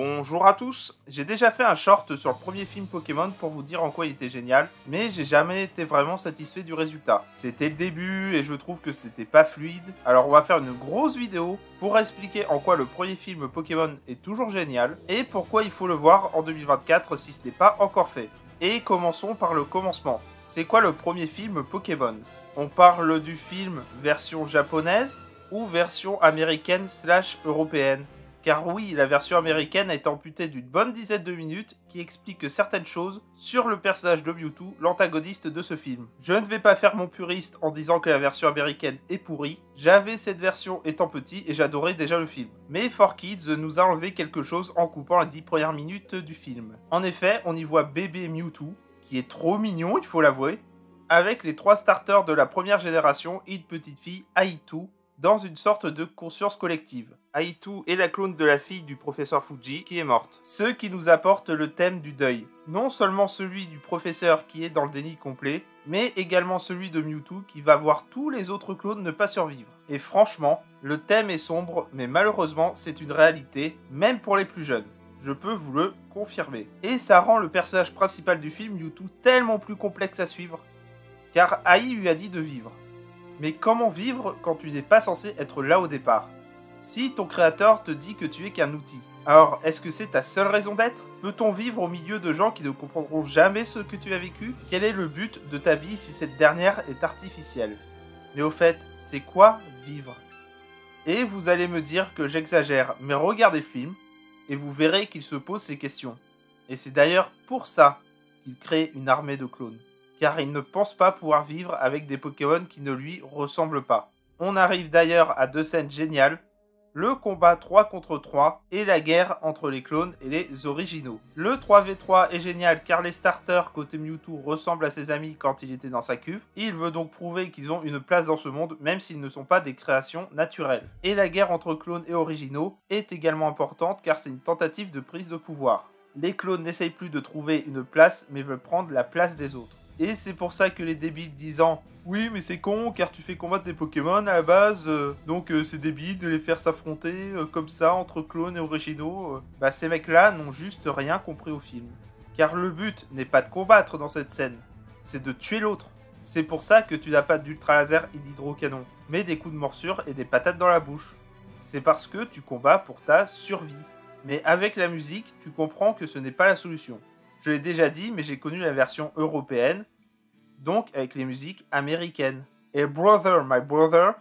Bonjour à tous, j'ai déjà fait un short sur le premier film Pokémon pour vous dire en quoi il était génial, mais j'ai jamais été vraiment satisfait du résultat. C'était le début et je trouve que ce n'était pas fluide, alors on va faire une grosse vidéo pour expliquer en quoi le premier film Pokémon est toujours génial, et pourquoi il faut le voir en 2024 si ce n'est pas encore fait. Et commençons par le commencement. C'est quoi le premier film Pokémon? On parle du film version japonaise ou version américaine / européenne? Car oui, la version américaine a été amputée d'une bonne dizaine de minutes qui explique certaines choses sur le personnage de Mewtwo, l'antagoniste de ce film. Je ne vais pas faire mon puriste en disant que la version américaine est pourrie, j'avais cette version étant petit et j'adorais déjà le film. Mais 4Kids nous a enlevé quelque chose en coupant les 10 premières minutes du film. En effet, on y voit bébé Mewtwo, qui est trop mignon, il faut l'avouer, avec les 3 starters de la première génération et une petite fille, Aitu, dans une sorte de conscience collective. Aitu est la clone de la fille du professeur Fuji qui est morte. Ce qui nous apporte le thème du deuil. Non seulement celui du professeur qui est dans le déni complet, mais également celui de Mewtwo qui va voir tous les autres clones ne pas survivre. Et franchement, le thème est sombre, mais malheureusement c'est une réalité, même pour les plus jeunes. Je peux vous le confirmer. Et ça rend le personnage principal du film, Mewtwo, tellement plus complexe à suivre, car Ai lui a dit de vivre. Mais comment vivre quand tu n'es pas censé être là au départ? Si ton créateur te dit que tu es qu'un outil, alors est-ce que c'est ta seule raison d'être? Peut-on vivre au milieu de gens qui ne comprendront jamais ce que tu as vécu? Quel est le but de ta vie si cette dernière est artificielle? Mais au fait, c'est quoi vivre? Et vous allez me dire que j'exagère, mais regardez le film, et vous verrez qu'il se pose ces questions. Et c'est d'ailleurs pour ça qu'il crée une armée de clones. Car il ne pense pas pouvoir vivre avec des Pokémon qui ne lui ressemblent pas. On arrive d'ailleurs à 2 scènes géniales, le combat 3 contre 3 et la guerre entre les clones et les originaux. Le 3v3 est génial car les starters côté Mewtwo ressemblent à ses amis quand il était dans sa cuve. Il veut donc prouver qu'ils ont une place dans ce monde même s'ils ne sont pas des créations naturelles. Et la guerre entre clones et originaux est également importante car c'est une tentative de prise de pouvoir. Les clones n'essayent plus de trouver une place mais veulent prendre la place des autres. Et c'est pour ça que les débiles disant « Oui, mais c'est con, car tu fais combattre des Pokémon à la base, donc c'est débile de les faire s'affronter comme ça entre clones et originaux. » Bah ces mecs-là n'ont juste rien compris au film. Car le but n'est pas de combattre dans cette scène, c'est de tuer l'autre. C'est pour ça que tu n'as pas d'ultra laser et d'hydrocanon, mais des coups de morsure et des patates dans la bouche. C'est parce que tu combats pour ta survie. Mais avec la musique, tu comprends que ce n'est pas la solution. Je l'ai déjà dit, mais j'ai connu la version européenne, donc avec les musiques américaines. Et Brother, My Brother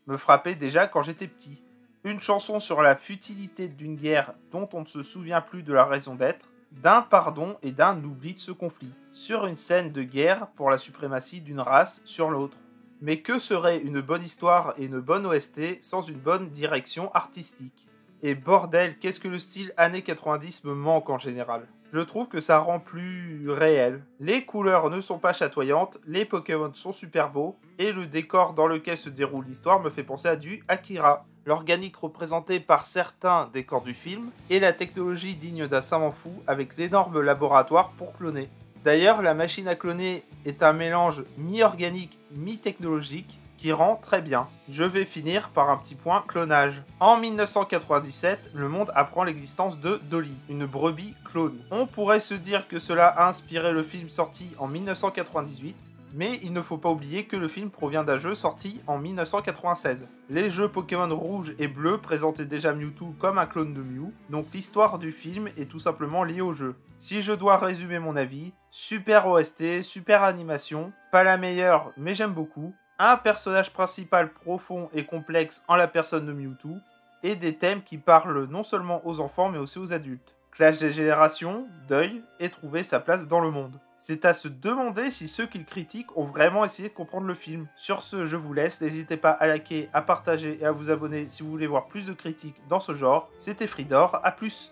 me frappait déjà quand j'étais petit. Une chanson sur la futilité d'une guerre dont on ne se souvient plus de la raison d'être, d'un pardon et d'un oubli de ce conflit, sur une scène de guerre pour la suprématie d'une race sur l'autre. Mais que serait une bonne histoire et une bonne OST sans une bonne direction artistique? Et bordel, qu'est-ce que le style années 90 me manque en général. Je trouve que ça rend plus réel. Les couleurs ne sont pas chatoyantes, les Pokémon sont super beaux, et le décor dans lequel se déroule l'histoire me fait penser à du Akira. L'organique représenté par certains décors du film, et la technologie digne d'un savant fou avec l'énorme laboratoire pour cloner. D'ailleurs, la machine à cloner est un mélange mi-organique, mi-technologique, qui rend très bien. Je vais finir par un petit point clonage. En 1997, le monde apprend l'existence de Dolly, une brebis clone. On pourrait se dire que cela a inspiré le film sorti en 1998, mais il ne faut pas oublier que le film provient d'un jeu sorti en 1996. Les jeux Pokémon rouge et bleu présentaient déjà Mewtwo comme un clone de Mew, donc l'histoire du film est tout simplement liée au jeu. Si je dois résumer mon avis, super OST, super animation, pas la meilleure mais j'aime beaucoup, un personnage principal profond et complexe en la personne de Mewtwo, et des thèmes qui parlent non seulement aux enfants mais aussi aux adultes. Clash des générations, deuil, et trouver sa place dans le monde. C'est à se demander si ceux qui le critiquent ont vraiment essayé de comprendre le film. Sur ce, je vous laisse, n'hésitez pas à liker, à partager et à vous abonner si vous voulez voir plus de critiques dans ce genre. C'était Fridor, à plus!